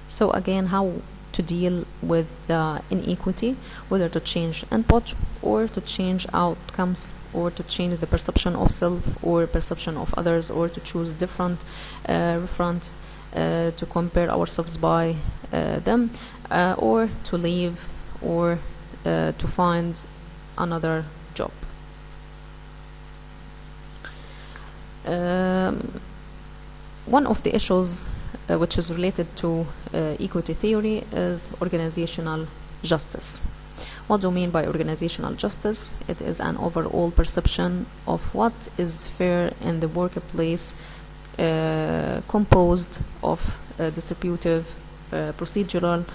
So again, how to deal with the inequity, whether to change input or to change outcomes, or to change the perception of self or perception of others, or to choose different referent to compare ourselves by them, or to leave, or to find another job. One of the issues which is related to equity theory is organizational justice. What do you mean by organizational justice? It is an overall perception of what is fair in the workplace, composed of distributive, procedural,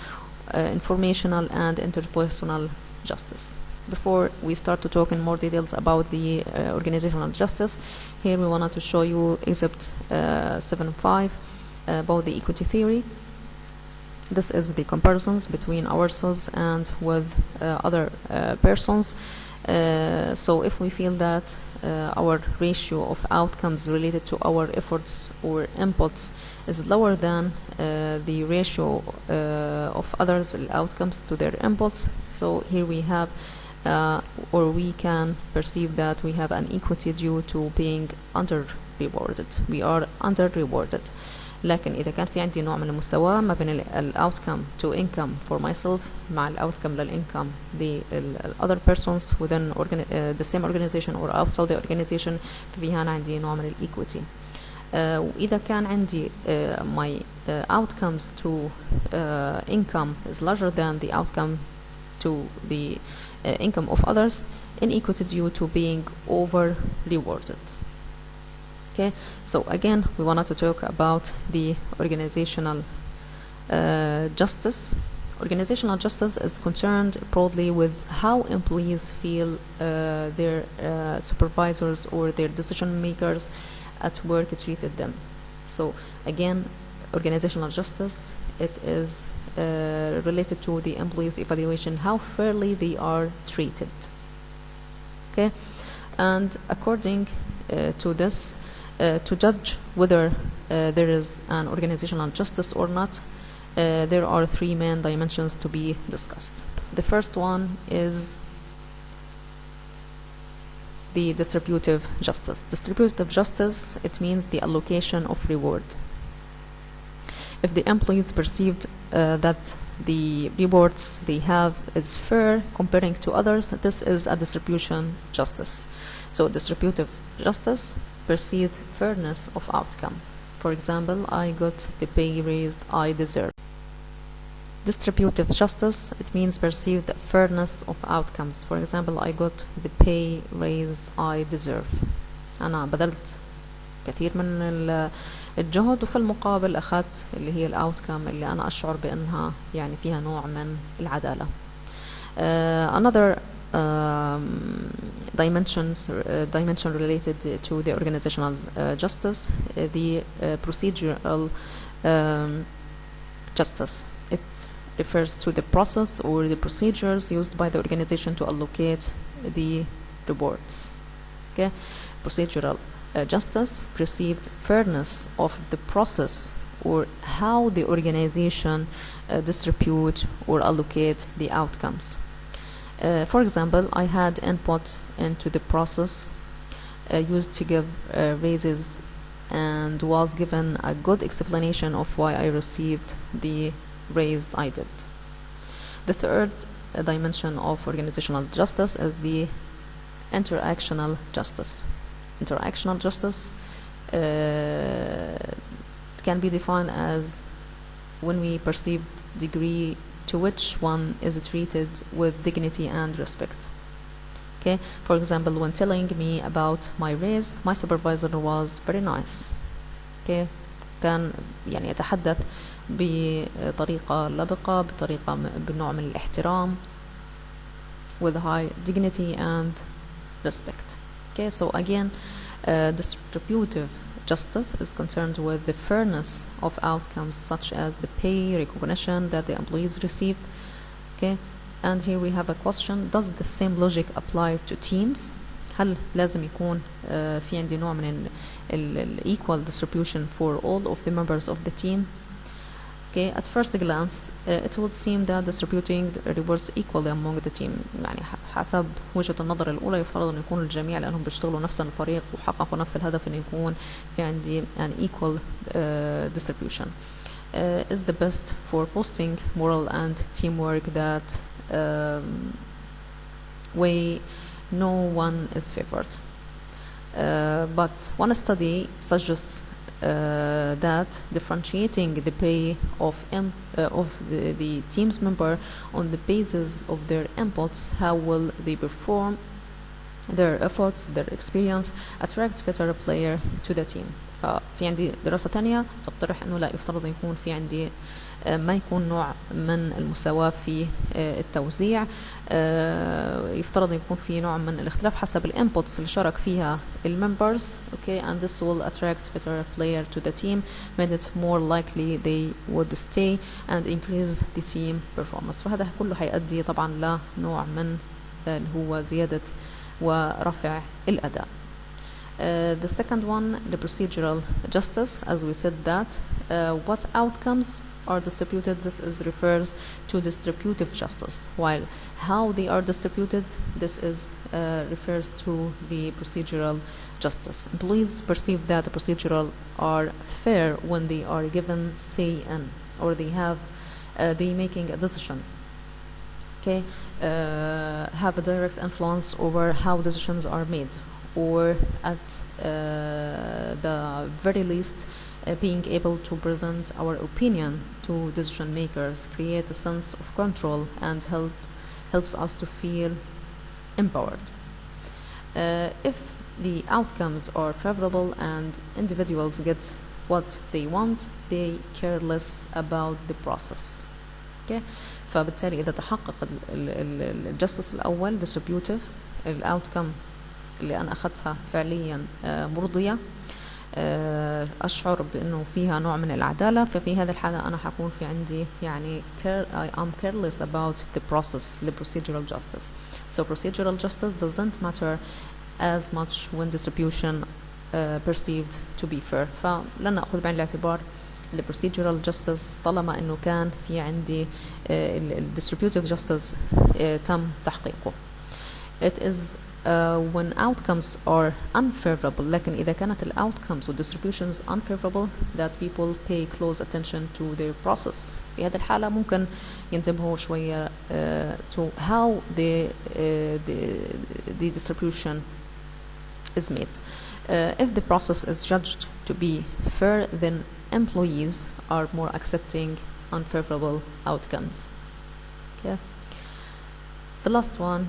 informational, and interpersonal justice. Before we start to talk in more details about the organizational justice, here we wanted to show you Exhibit 7.5 about the equity theory. This is the comparisons between ourselves and with other persons. So if we feel that our ratio of outcomes related to our efforts or inputs is lower than the ratio of others' outcomes to their inputs, so here we have or we can perceive that we have an equity due to being under-rewarded. We are under-rewarded. لكن إذا كان في عندي نوع من المساواة ما بين ال outcome to income for myself مع ال outcome لل income the other persons within the same organization or outside the organization, ففي هنا عندي نوع من ال equity. وإذا كان عندي my outcomes to income is larger than the outcome to the income of others, inequity due to being over-rewarded. Okay, so again, we wanted to talk about the organizational justice. Organizational justice is concerned broadly with how employees feel their supervisors or their decision makers at work treated them. So again, organizational justice, it is related to the employees' evaluation, how fairly they are treated. Okay, and according to this, to judge whether there is an organizational justice or not, there are three main dimensions to be discussed. The first one is the distributive justice. Distributive justice, it means the allocation of reward. If the employees perceived that the rewards they have is fair comparing to others, this is a distribution justice. So distributive justice, perceived fairness of outcome. For example, I got the pay raise I deserve. Distributive justice, it means perceived fairness of outcomes. For example, I got the pay raise I deserve. أنا بذلت كثير من الجهد وفي المقابل أخذت اللي هي الأوتكم اللي أنا أشعر بأنها يعني فيها نوع من العدالة. Another dimension related to the organizational justice, the procedural justice. It refers to the process or the procedures used by the organization to allocate the rewards. Okay, procedural justice, perceived fairness of the process or how the organization distribute or allocate the outcomes. For example, I had input into the process used to give raises and was given a good explanation of why I received the raise I did. The third dimension of organizational justice is the interactional justice. Interactional justice can be defined as when we perceive degree to which one is treated with dignity and respect. Okay, for example, when telling me about my raise, my supervisor was very nice. Okay, كان يعني يتحدث بطريقة لبقة، بطريقة بنوع من الاحترام, with high dignity and respect. Okay, so again, distributive justice is concerned with the fairness of outcomes such as the pay recognition that the employees received. Okay, and here we have a question: does the same logic apply to teams? هل لازم يكون في عندي نوع من equal distribution for all of the members of the team? Okay, at first glance, it would seem that distributing the rewards equally among the team. يعني حسب وجهة النظر الأولى يفترض أن يكون الجميع لأنهم بيشتغلوا نفس الفريق وحققوا نفس الهدف أن يكون في عندي an equal distribution. Is the best for boosting moral and teamwork that way no one is favored. But one study suggests that differentiating the pay of the team's member on the basis of their inputs, how will they perform, their efforts, their experience, attract better player to the team. ففي عندي دراسة تانية تقترح انه لا يفترض يكون في عندي ما يكون نوع من المساواة في التوزيع، يفترض يكون في نوع من الاختلاف حسب الانبوتس اللي شارك فيها الممبرز. Okay, and this will attract better player to the team, made it more likely they would stay and increase the team performance. فهذا كله هيؤدي طبعا لنوع من اللي هو زيادة ورفع الأداء. The second one, the procedural justice, as we said that what outcomes are distributed, this is refers to distributive justice, while how they are distributed, this is refers to the procedural justice. Employees perceive that the procedural are fair when they are given say in, or they have they making a decision. Okay, have a direct influence over how decisions are made, or at the very least being able to present our opinion to decision makers, create a sense of control and helps us to feel empowered. If the outcomes are favorable and individuals get what they want, they care less about the process. Okay? فبالتالي إذا تحقق الجستس الأول distributive, الoutcome اللي أنا أخذتها فعليا مرضية، أشعر بأنه فيها نوع من العدالة، ففي هذه الحالة أنا حكون في عندي يعني I'm careless about the process, the procedural justice. So procedural justice doesn't matter as much when distribution perceived to be fair. فلن أخذ بعين الاعتبار ال procedural justice طالما أنه كان في عندي ال distributive justice تم تحقيقه. It is when outcomes are unfavorable، لكن إذا كانت ال outcomes و distributions unfavorable that people pay close attention to their process. في هذه الحالة ممكن ينتبهوا شوية to how the distribution is made. If the process is judged to be fair, then employees are more accepting unfavorable outcomes. Okay. The last one,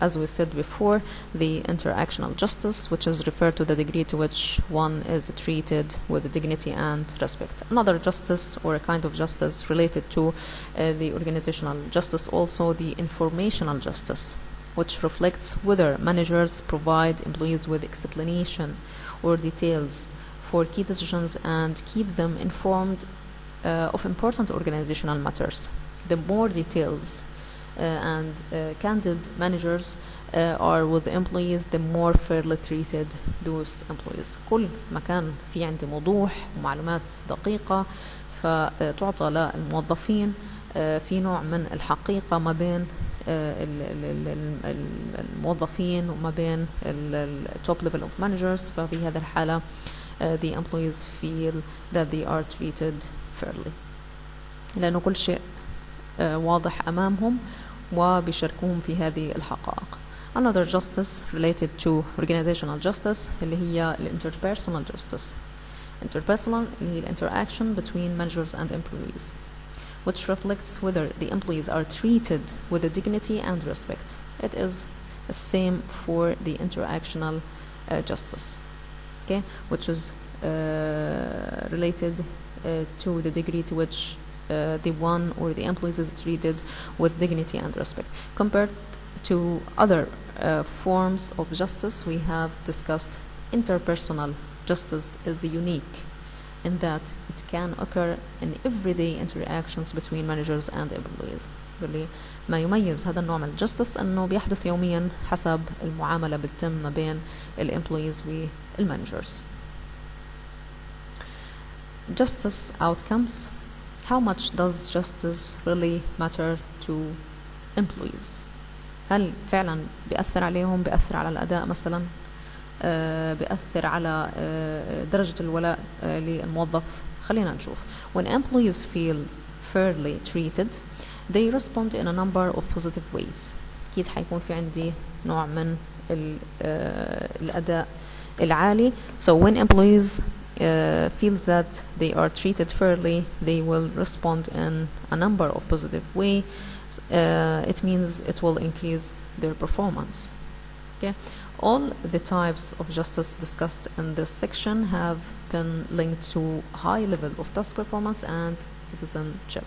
as we said before, the interactional justice, which is referred to the degree to which one is treated with dignity and respect. Another justice, or a kind of justice related to the organizational justice, also the informational justice, which reflects whether managers provide employees with explanation or details for key decisions and keep them informed of important organizational matters. The more details and candid managers are with the employees, the more fairly treated those employees. كل ما كان في عندي وضوح ومعلومات دقيقة فتعطى للموظفين في نوع من الحقيقة ما بين الموظفين وما بين top level of managers. ففي هذه الحالة the employees feel that they are treated fairly لأنه كل شيء واضح أمامهم وبيشاركوهم في هذه الحقائق. Another justice related to organizational justice اللي هي interpersonal justice. Interpersonal اللي هي interaction between managers and employees, which reflects whether the employees are treated with dignity and respect. It is the same for the interactional justice, okay, which is related to the degree to which the one or the employees is treated with dignity and respect. Compared to other forms of justice, we have discussed interpersonal justice is unique in that it can occur in everyday interactions between managers and employees. باللي ما يميز هذا النوع من الجستس أنه بيحدث يوميا حسب المعاملة بتتم ما بين الemployees والmanagers. justice outcomes. How much does justice really matter to employees؟ هل فعلا بيأثر عليهم، بيأثر على الأداء مثلا، بيأثر على درجة الولاء للموظف؟ خلينا نشوف. When employees feel fairly treated, they respond in a number of positive ways. أكيد حيكون في عندي نوع من الأداء العالي. So when employees feels that they are treated fairly, they will respond in a number of positive ways. It means it will increase their performance. Okay, all the types of justice discussed in this section have been linked to high level of task performance and citizenship.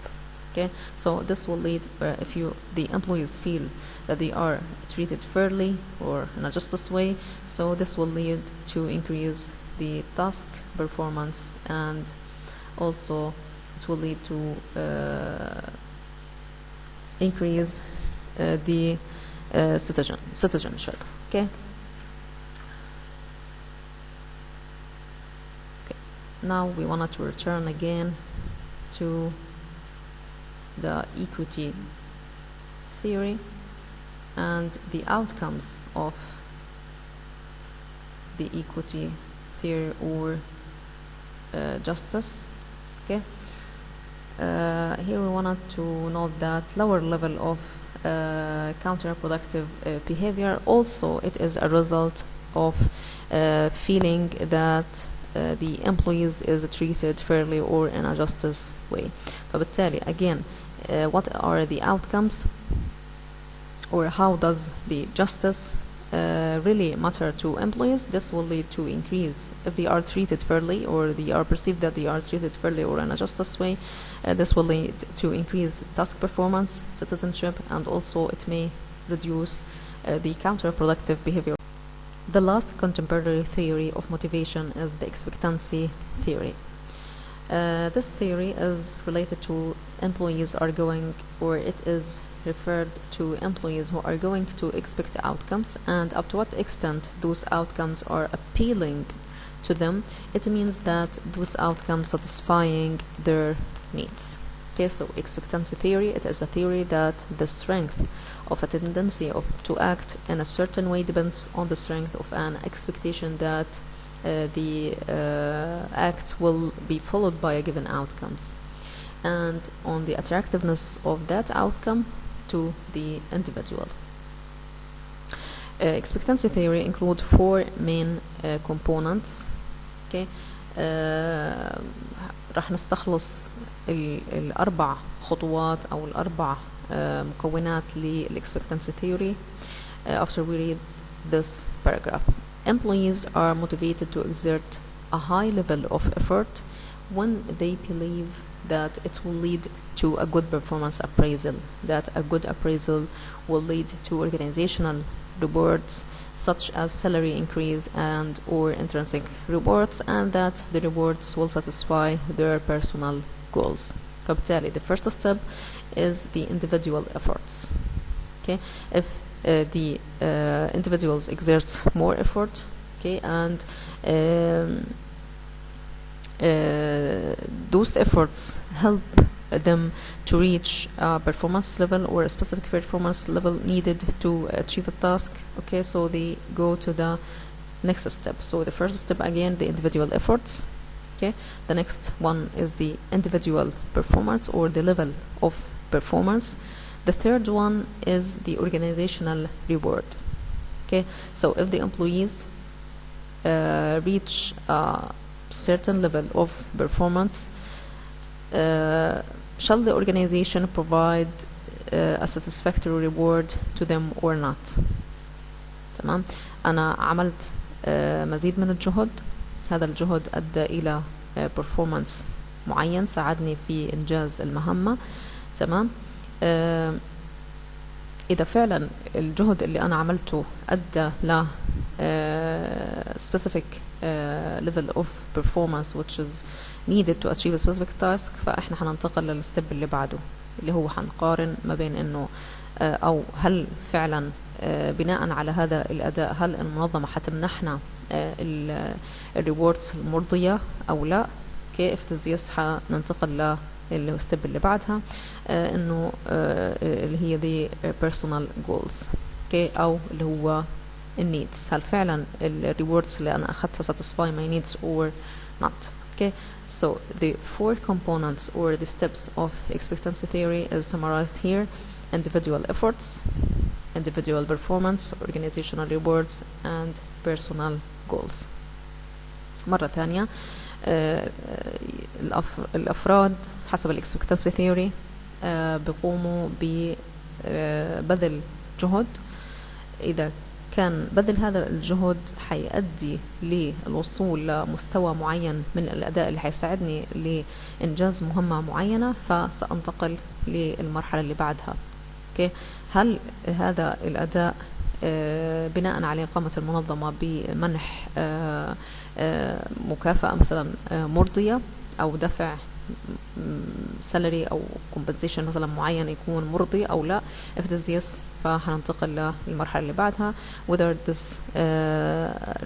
Okay, so this will lead, if the employees feel that they are treated fairly or in a justice way, so this will lead to increase the task performance, and also it will lead to increase the citizenship. Okay. Now we wanted to return again to the equity theory and the outcomes of the equity theory or justice. Okay. Here we wanted to note that lower level of counterproductive behavior, also it is a result of feeling that the employees is treated fairly or in a justice way. فبالتالي again, what are the outcomes, or how does the justice really matter to employees? This will lead to increase if they are treated fairly, or they are perceived that they are treated fairly or in a justice way. This will lead to increase task performance, citizenship, and also it may reduce the counterproductive behavior. The last contemporary theory of motivation is the expectancy theory. This theory is related to employees are going, or it is referred to employees who are going to expect outcomes, and up to what extent those outcomes are appealing to them. It means that those outcomes satisfying their needs. Okay, so expectancy theory, it is a theory that the strength of a tendency to act in a certain way depends on the strength of an expectation that the act will be followed by a given outcomes, and on the attractiveness of that outcome to the individual. Expectancy theory include four main components. Okay, راح نستخلص الأربع خطوات أو الأربع مكونات للexpectancy theory after we read this paragraph. Employees are motivated to exert a high level of effort when they believe that it will lead to a good performance appraisal, that a good appraisal will lead to organizational rewards such as salary increase and or intrinsic rewards, and that the rewards will satisfy their personal goals. فبالتالي the first step is the individual efforts. Okay, if the individuals exert more effort, okay, and those efforts help them to reach a performance level or a specific performance level needed to achieve a task. Okay, so they go to the next step. So the first step, again, the individual efforts. Okay, the next one is the individual performance or the level of performance. The third one is the organizational reward. Okay, so if the employees reach a certain level of performance, shall the organization provide a satisfactory reward to them or not? تمام، أنا عملت مزيد من الجهد، هذا الجهد أدى إلى performance معين ساعدني في إنجاز المهمة. تمام، إذا فعلا الجهد اللي أنا عملته أدى ل specific level of performance which is needed to achieve a specific task، فإحنا حننتقل للستيب اللي بعده اللي هو حنقارن ما بين إنه أو هل فعلا بناء على هذا الأداء هل المنظمة حتمنحنا الريوردز المرضية أو لا. اوكي. if it is yes حننتقل للستيب اللي بعدها انه اللي هي the personal goals اوكي او اللي هو النيدز. هل فعلا الريوردز اللي انا اخذتها satisfy my needs or not. Okay, so the four components or the steps of expectancy theory is summarized here: individual efforts, individual performance, organizational rewards, and personal goals. مرة ثانية الأفراد حسب ال expectancy theory بيقوموا ببذل جهد. إذا كان بذل هذا الجهد حيؤدي للوصول لمستوى معين من الأداء اللي حيساعدني لإنجاز مهمة معينة، فسأنتقل للمرحلة اللي بعدها. okay. هل هذا الأداء بناء عليه قامت المنظمة بمنح مكافأة مثلا مرضية أو دفع salary أو compensation مثلا معين يكون مرضي أو لا. if it is yes فهننتقل للمرحلة اللي بعدها whether this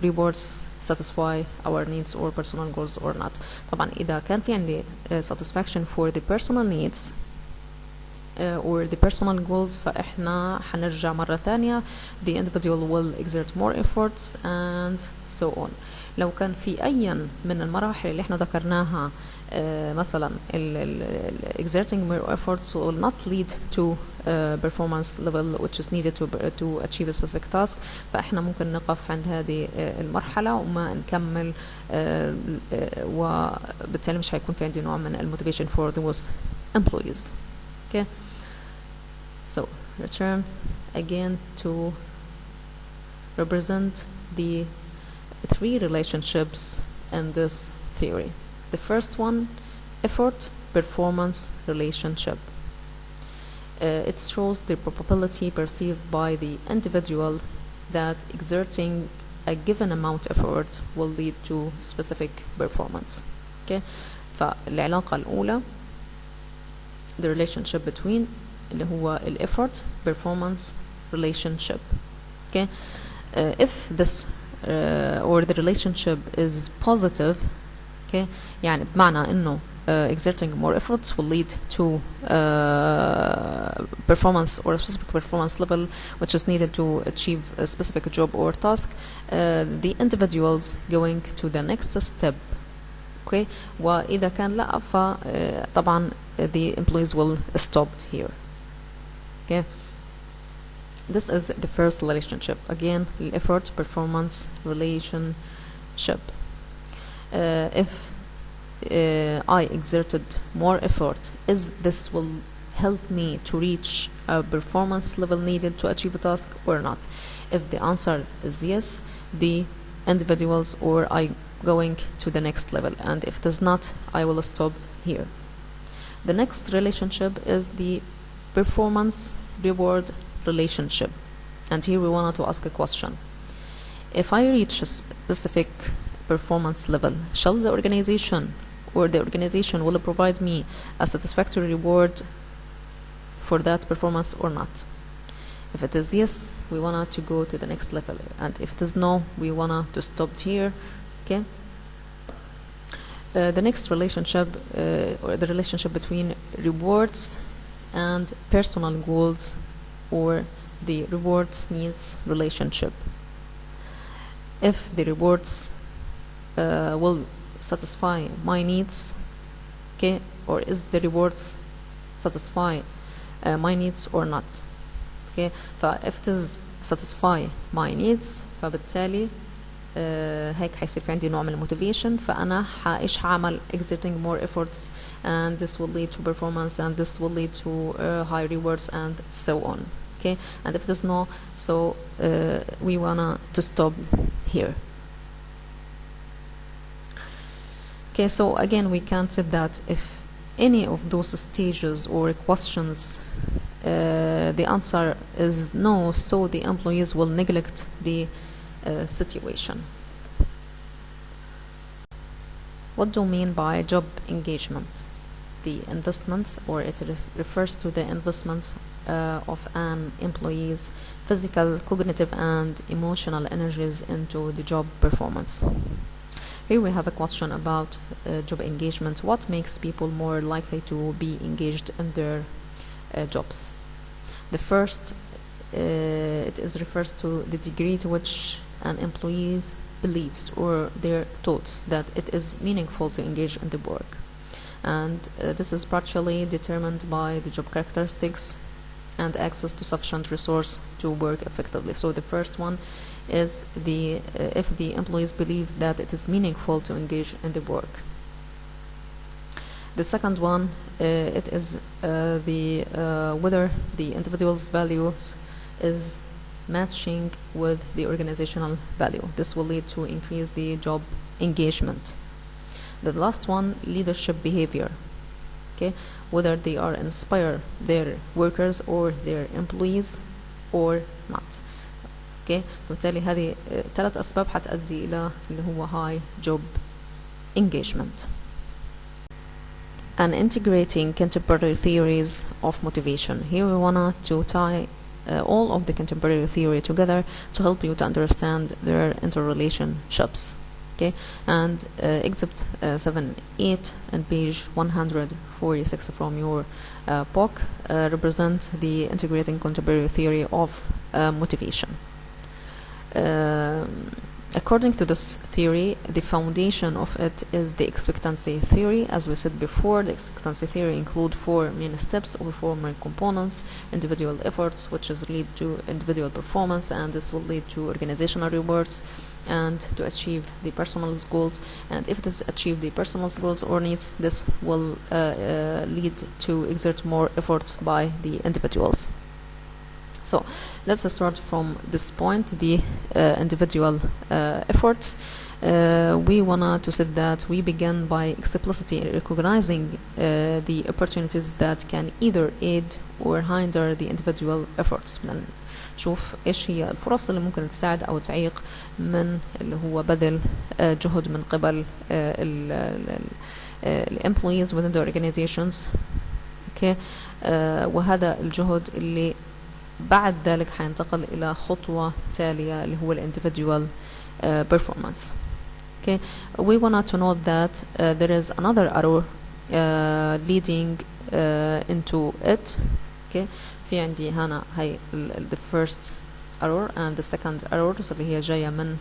rewards satisfy our needs or personal goals or not. طبعا إذا كان في عندي satisfaction for the personal needs or the personal goals فإحنا حنرجع مرة ثانية the individual will exert more efforts and so on. لو كان في أي من المراحل اللي احنا ذكرناها مثلا exerting more efforts will not lead to performance level which is needed to achieve a specific task، فإحنا ممكن نقف عند هذه المرحلة وما نكمل وبالتالي مش هيكون في عندي نوع من motivation for those employees. Okay, so return again to represent the three relationships in this theory. The first one, effort performance relationship. It shows the probability perceived by the individual that exerting a given amount of effort will lead to specific performance. Okay, فالعلاقة الأولى the relationship between اللي هو effort performance relationship. Okay, if this or the relationship is positive, okay, يعني بمعنى إنه exerting more efforts will lead to performance or a specific performance level which is needed to achieve a specific job or task, the individuals going to the next step. Okay, وإذا كان لا فطبعا the employees will stop here. Okay, this is the first relationship. Again, the effort performance relationship. If I exerted more effort, this will help me to reach a performance level needed to achieve a task or not. If the answer is yes, the individuals or I going to the next level, and if it is not, I will stop here. The next relationship is the performance reward relationship, and here we wanted to ask a question. If I reach a specific performance level, shall the organization will provide me a satisfactory reward for that performance or not? If it is yes, we want to go to the next level, and if it is no, we want to stop here. Okay, the next relationship or the relationship between rewards and personal goals or the rewards needs relationship. If the rewards will satisfy my needs, okay, or is the rewards satisfy my needs or not. Okay, if it is satisfy my needs فبالتالي هيك حيصير في عندي نوع من الموتيفيشن، فأنا إيش هعمل exerting more efforts and this will lead to performance and this will lead to high rewards and so on. Okay, and if it is no, so we wanna to stop here. Okay, so again we can say that if any of those stages or questions the answer is no, so the employees will neglect the situation. What do you mean by job engagement? The investments, or it refers to the investments of an employee's physical, cognitive and emotional energies into the job performance. Here we have a question about job engagement. What makes people more likely to be engaged in their jobs? The first, it is refers to the degree to which an employee's believes or their thoughts that it is meaningful to engage in the work. And this is partially determined by the job characteristics and access to sufficient resource to work effectively. So the first one is the if the employees believes that it is meaningful to engage in the work. The second one, it is whether the individual's values is matching with the organizational value. This will lead to increase the job engagement. The last one, leadership behavior. Okay, whether they are inspire their workers or their employees or not. Okay, وبالتالي هذه ثلاث أسباب حتؤدي إلى اللي هو high job engagement. And integrating contemporary theories of motivation. Here we want to tie all of the contemporary theory together to help you to understand their interrelationships. Okay, and exhibit 7.8 and page 146 from your book represent the integrating contemporary theory of motivation. According to this theory, the foundation of it is the expectancy theory. As we said before, the expectancy theory include four main steps or four main components: individual efforts, which is lead to individual performance, and this will lead to organizational rewards and to achieve the personal goals. And if it is achieve the personal goals or needs, this will lead to exert more efforts by the individuals. So let's start from this point, the individual efforts. We want to say that we begin by explicitly recognizing the opportunities that can either aid or hinder the individual efforts. نشوف ايش هي الفرص اللي ممكن تساعد او تعيق من اللي هو بذل جهد من قبل employees within the organizations. okay. وهذا الجهد اللي بعد ذلك حينتقل إلى خطوة تالية اللي هو individual performance. Okay, we want to note that there is another arrow leading into it. Okay, في عندي هنا هاي the first arrow and the second arrow اللي هي جاية من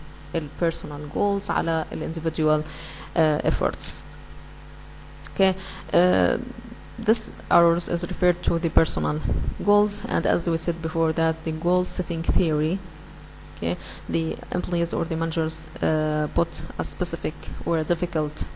personal goals على individual efforts. Okay. This arrows is referred to the personal goals, and as we said before that the goal setting theory, okay, the employees or the managers put a specific or a difficult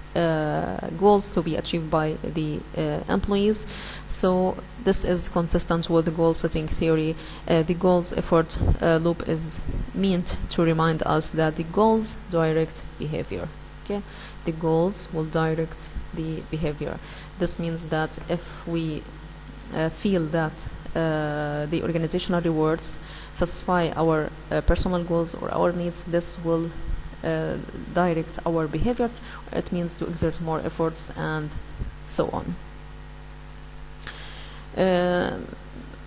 goals to be achieved by the employees. So this is consistent with the goal setting theory. The goals effort loop is meant to remind us that the goals direct behavior. Okay, the goals will direct the behavior. This means that if we feel that the organizational rewards satisfy our personal goals or our needs, this will direct our behavior. It means to exert more efforts and so on.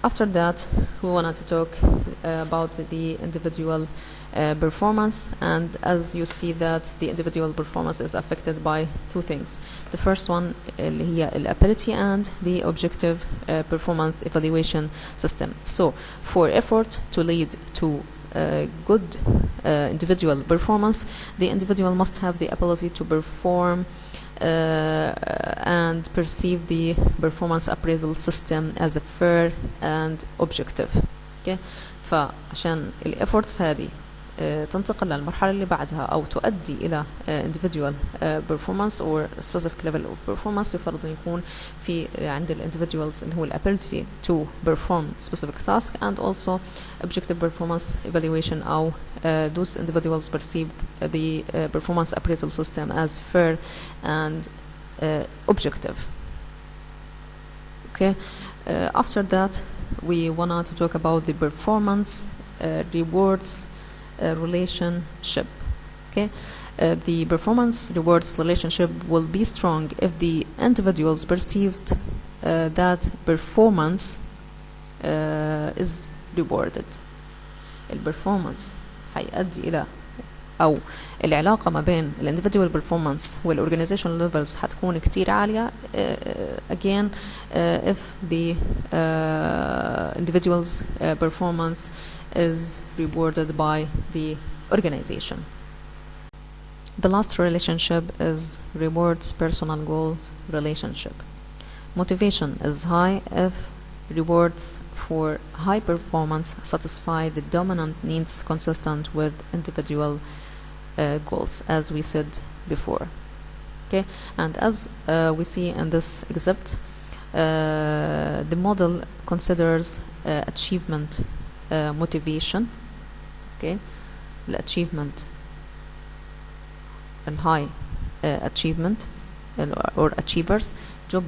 After that, we wanted to talk about the individual performance, and as you see that the individual performance is affected by two things. The first one اللي هي ability and the objective performance evaluation system. So for effort to lead to good individual performance, the individual must have the ability to perform and perceive the performance appraisal system as a fair and objective. Okay, فعشان الefforts هذه تنتقل للمرحلة اللي بعدها أو تؤدي إلى individual performance or specific level of performance، يفترض أن يكون في عند individuals اللي هو ability to perform specific task and also objective performance evaluation أو those individuals perceive the performance appraisal system as fair and objective. Okay, after that we want to talk about the performance rewards relationship. Okay, the performance rewards relationship will be strong if the individuals perceived that performance is rewarded. الperformance هيؤدي إلى أو العلاقة ما بين ال individual performance وال organizational levels هتكون كتير عالية. Again, if the individual's performance is rewarded by the organization. The last relationship is rewards personal goals relationship. Motivation is high if rewards for high performance satisfy the dominant needs consistent with individual goals, as we said before. Okay, and as we see in this excerpt, the model considers achievement motivation. Okay, the achievement and high achievement or achievers, job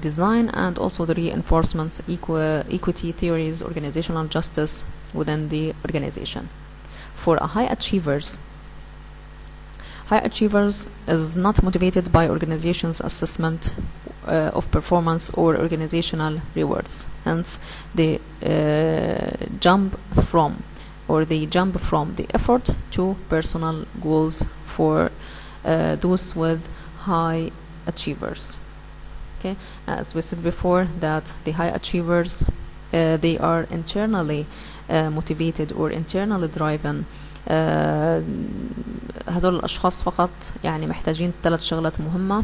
design, and also the reinforcements, equity theories, organizational justice within the organization. For a high achievers is not motivated by organization's assessment of performance or organizational rewards. Hence, they jump from the effort to personal goals for those with high achievers. Okay, as we said before, that the high achievers they are internally motivated or internally driven. هدول الأشخاص فقط يعني محتاجين 3 شغلات مهمة.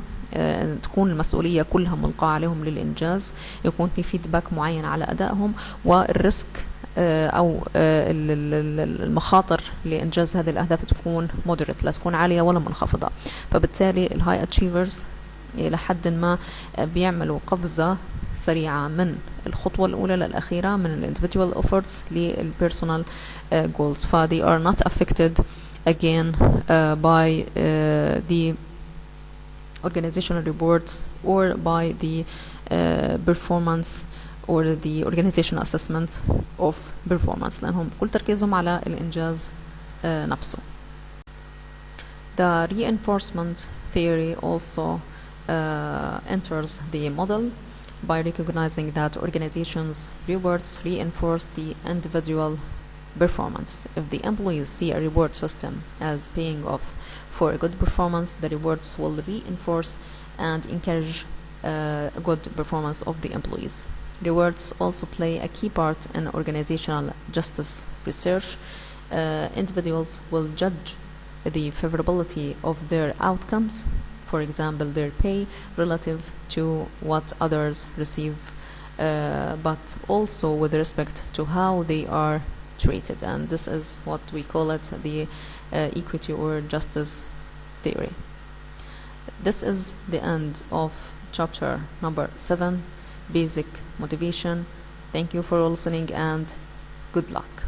تكون المسؤولية كلها ملقاة عليهم للإنجاز، يكون في فيدباك معين على أدائهم، والريسك أو المخاطر لإنجاز هذه الأهداف تكون moderate، لا تكون عالية ولا منخفضة. فبالتالي الهاي أتشيفرز إلى حد ما بيعملوا قفزة سريعة من الخطوة الأولى للأخيرة من ال individual efforts لل personal goals. ف they are not affected again by the organizational rewards or by the performance or the organizational assessment of performance، لأنهم كل تركيزهم على الإنجاز نفسه. The reinforcement theory also enters the model by recognizing that organizations' rewards reinforce the individual performance. If the employees see a reward system as paying off for a good performance, the rewards will reinforce and encourage good performance of the employees. Rewards also play a key part in organizational justice research. Individuals will judge the favorability of their outcomes, for example, their pay relative to what others receive, but also with respect to how they are treated. And this is what we call it the equity or justice theory. This is the end of chapter number 7, Basic Motivation. Thank you for listening and good luck.